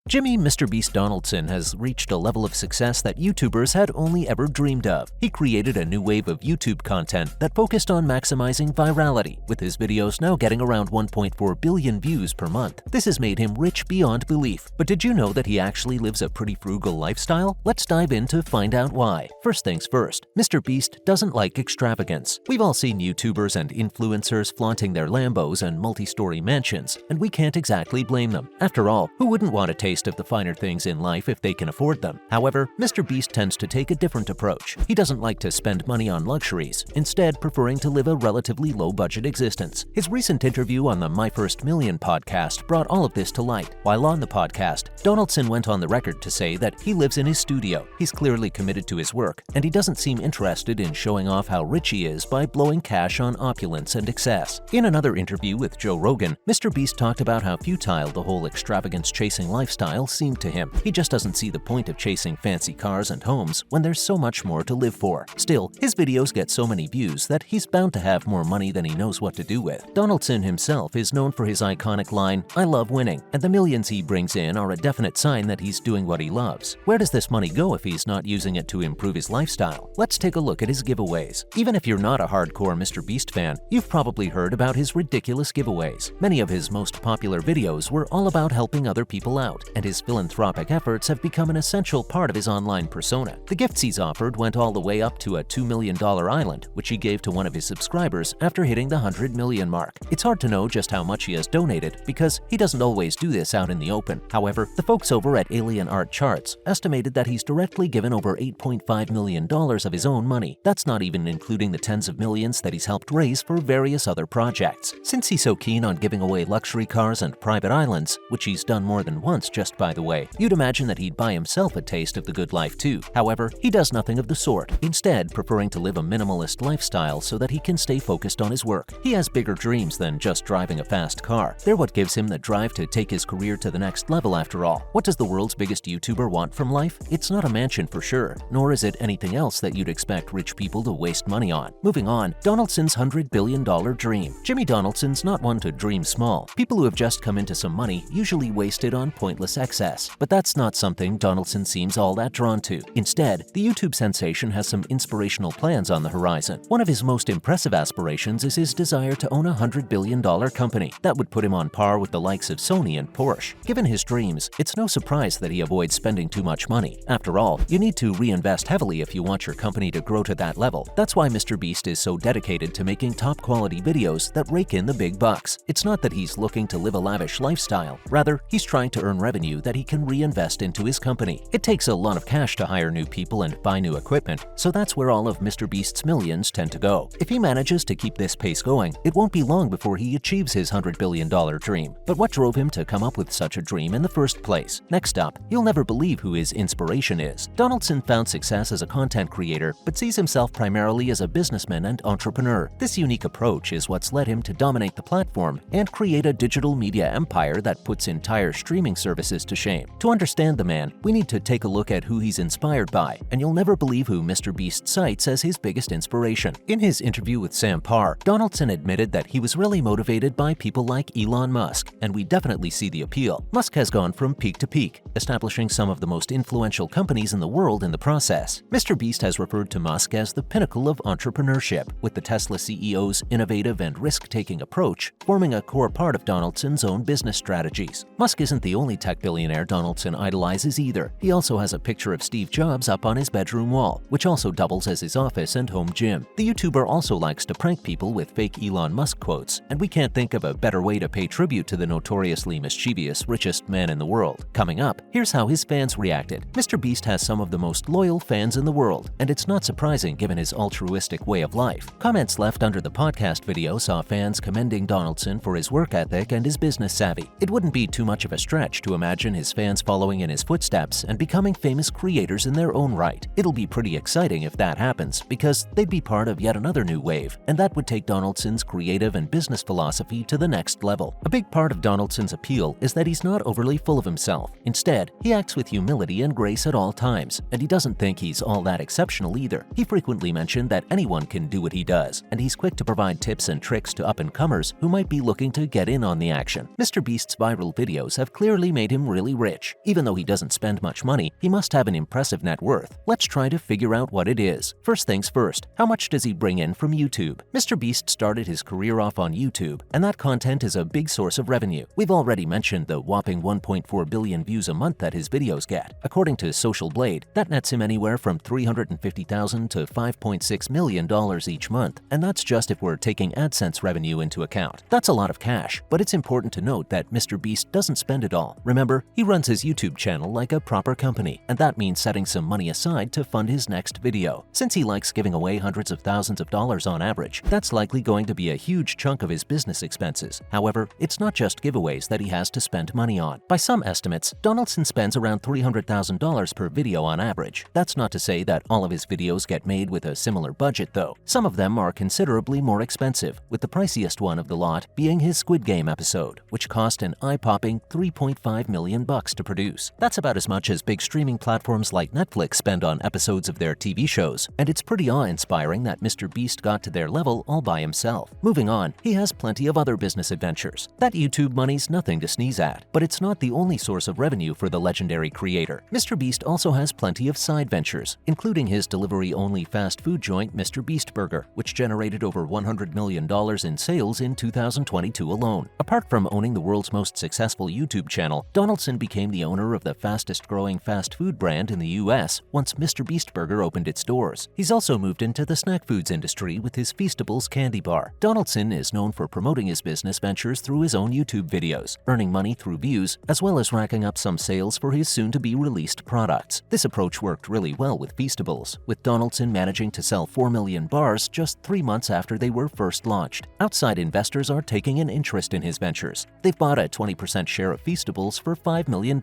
Jimmy "Mr. Beast" Donaldson has reached a level of success that YouTubers had only ever dreamed of. He created a new wave of YouTube content that focused on maximizing virality, with his videos now getting around 1.4 billion views per month. This has made him rich beyond belief. But did you know that he actually lives a pretty frugal lifestyle? Let's dive in to find out why. First things first, Mr. Beast doesn't like extravagance. We've all seen YouTubers and influencers flaunting their Lambos and multi-story mansions, and we can't exactly blame them. After all, who wouldn't want a taste of the finer things in life if they can afford them? However, Mr. Beast tends to take a different approach. He doesn't like to spend money on luxuries, instead preferring to live a relatively low-budget existence. His recent interview on the My First Million podcast brought all of this to light. While on the podcast, Donaldson went on the record to say that he lives in his studio. He's clearly committed to his work, and he doesn't seem interested in showing off how rich he is by blowing cash on opulence and excess. In another interview with Joe Rogan, Mr. Beast talked about how futile the whole extravagance-chasing lifestyle seemed to him. He just doesn't see the point of chasing fancy cars and homes when there's so much more to live for. Still, his videos get so many views that he's bound to have more money than he knows what to do with. Donaldson himself is known for his iconic line, "I love winning," and the millions he brings in are a definite sign that he's doing what he loves. Where does this money go if he's not using it to improve his lifestyle? Let's take a look at his giveaways. Even if you're not a hardcore Mr. Beast fan, you've probably heard about his ridiculous giveaways. Many of his most popular videos were all about helping other people out, and his philanthropic efforts have become an essential part of his online persona. The gifts he's offered went all the way up to a $2 million island, which he gave to one of his subscribers after hitting the 100 million mark. It's hard to know just how much he has donated because he doesn't always do this out in the open. However, the folks over at Alien Art Charts estimated that he's directly given over $8.5 million of his own money. That's not even including the tens of millions that he's helped raise for various other projects. Since he's so keen on giving away luxury cars and private islands, which he's done more than once just by the way, you'd imagine that he'd buy himself a taste of the good life too. However, he does nothing of the sort, instead preferring to live a minimalist lifestyle so that he can stay focused on his work. He has bigger dreams than just driving a fast car. They're what gives him the drive to take his career to the next level after all. What does the world's biggest YouTuber want from life? It's not a mansion for sure, nor is it anything else that you'd expect rich people to waste money on. Moving on, Donaldson's $100 billion dream. Jimmy Donaldson's not one to dream small. People who have just come into some money usually waste it on pointless excess. But that's not something Donaldson seems all that drawn to. Instead, the YouTube sensation has some inspirational plans on the horizon. One of his most impressive aspirations is his desire to own a $100 billion company. That would put him on par with the likes of Sony and Porsche. Given his dreams, it's no surprise that he avoids spending too much money. After all, you need to reinvest heavily if you want your company to grow to that level. That's why Mr. Beast is so dedicated to making top-quality videos that rake in the big bucks. It's not that he's looking to live a lavish lifestyle. Rather, he's trying to earn revenue that he can reinvest into his company. It takes a lot of cash to hire new people and buy new equipment, so that's where all of Mr. Beast's millions tend to go. If he manages to keep this pace going, it won't be long before he achieves his $100 billion dream. But what drove him to come up with such a dream in the first place? Next up, you'll never believe who his inspiration is. Donaldson found success as a content creator, but sees himself primarily as a businessman and entrepreneur. This unique approach is what's led him to dominate the platform and create a digital media empire that puts entire streaming services to shame. To understand the man, we need to take a look at who he's inspired by, and you'll never believe who Mr. Beast cites as his biggest inspiration. In his interview with Sam Parr, Donaldson admitted that he was really motivated by people like Elon Musk, and we definitely see the appeal. Musk has gone from peak to peak, establishing some of the most influential companies in the world in the process. Mr. Beast has referred to Musk as the pinnacle of entrepreneurship, with the Tesla CEO's innovative and risk-taking approach forming a core part of Donaldson's own business strategies. Musk isn't the only tech billionaire Donaldson idolizes either. He also has a picture of Steve Jobs up on his bedroom wall, which also doubles as his office and home gym. The YouTuber also likes to prank people with fake Elon Musk quotes, and we can't think of a better way to pay tribute to the notoriously mischievous richest man in the world. Coming up, here's how his fans reacted. Mr. Beast has some of the most loyal fans in the world, and it's not surprising given his altruistic way of life. Comments left under the podcast video saw fans commending Donaldson for his work ethic and his business savvy. It wouldn't be too much of a stretch to imagine his fans following in his footsteps and becoming famous creators in their own right. It'll be pretty exciting if that happens, because they'd be part of yet another new wave, and that would take Donaldson's creative and business philosophy to the next level. A big part of Donaldson's appeal is that he's not overly full of himself. Instead, he acts with humility and grace at all times, and he doesn't think he's all that exceptional either. He frequently mentioned that anyone can do what he does, and he's quick to provide tips and tricks to up-and-comers who might be looking to get in on the action. Mr. Beast's viral videos have clearly made him him really rich. Even though he doesn't spend much money, he must have an impressive net worth. Let's try to figure out what it is. First things first, how much does he bring in from YouTube? Mr. Beast started his career off on YouTube, and that content is a big source of revenue. We've already mentioned the whopping 1.4 billion views a month that his videos get. According to Social Blade, that nets him anywhere from $350,000 to $5.6 million each month, and that's just if we're taking AdSense revenue into account. That's a lot of cash, but it's important to note that Mr. Beast doesn't spend it all. Remember, he runs his YouTube channel like a proper company, and that means setting some money aside to fund his next video. Since he likes giving away hundreds of thousands of dollars on average, that's likely going to be a huge chunk of his business expenses. However, it's not just giveaways that he has to spend money on. By some estimates, Donaldson spends around $300,000 per video on average. That's not to say that all of his videos get made with a similar budget though. Some of them are considerably more expensive, with the priciest one of the lot being his Squid Game episode, which cost an eye-popping $3.5 million to produce. That's about as much as big streaming platforms like Netflix spend on episodes of their TV shows, and it's pretty awe-inspiring that Mr. Beast got to their level all by himself. Moving on, he has plenty of other business adventures. That YouTube money's nothing to sneeze at, but it's not the only source of revenue for the legendary creator. Mr. Beast also has plenty of side ventures, including his delivery-only fast food joint Mr. Beast Burger, which generated over $100 million in sales in 2022 alone. Apart from owning the world's most successful YouTube channel, Donaldson became the owner of the fastest-growing fast food brand in the US once Mr. Beast Burger opened its doors. He's also moved into the snack foods industry with his Feastables candy bar. Donaldson is known for promoting his business ventures through his own YouTube videos, earning money through views, as well as racking up some sales for his soon-to-be released products. This approach worked really well with Feastables, with Donaldson managing to sell 4 million bars just 3 months after they were first launched. Outside investors are taking an interest in his ventures. They've bought a 20% share of Feastables for $5 million,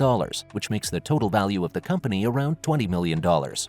which makes the total value of the company around $20 million.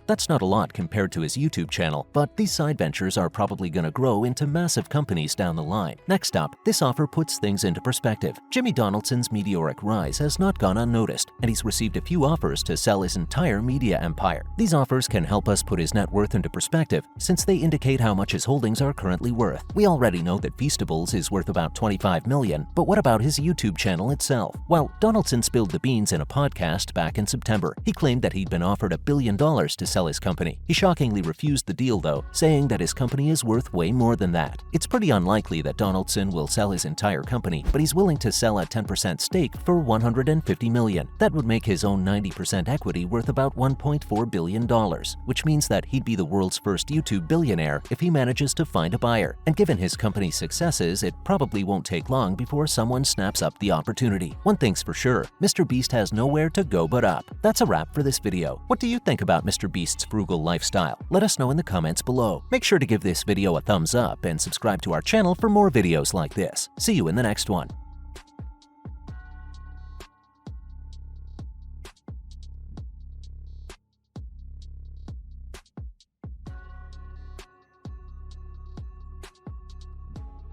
That's not a lot compared to his YouTube channel, but these side ventures are probably going to grow into massive companies down the line. Next up, this offer puts things into perspective. Jimmy Donaldson's meteoric rise has not gone unnoticed, and he's received a few offers to sell his entire media empire. These offers can help us put his net worth into perspective, since they indicate how much his holdings are currently worth. We already know that Feastables is worth about $25 million, but what about his YouTube channel itself? Well, Donaldson spilled the beans in a podcast back in September. He claimed that he'd been offered $1 billion to sell his company. He shockingly refused the deal though, saying that his company is worth way more than that. It's pretty unlikely that Donaldson will sell his entire company, but he's willing to sell a 10% stake for $150 million. That would make his own 90% equity worth about $1.4 billion, which means that he'd be the world's first YouTube billionaire if he manages to find a buyer. And given his company's successes, it probably won't take long before someone snaps up the opportunity. One thing's for sure, Mr. Beast has nowhere to go but up. That's a wrap for this video. What do you think about Mr. Beast's frugal lifestyle? Let us know in the comments below. Make sure to give this video a thumbs up and subscribe to our channel for more videos like this. See you in the next one.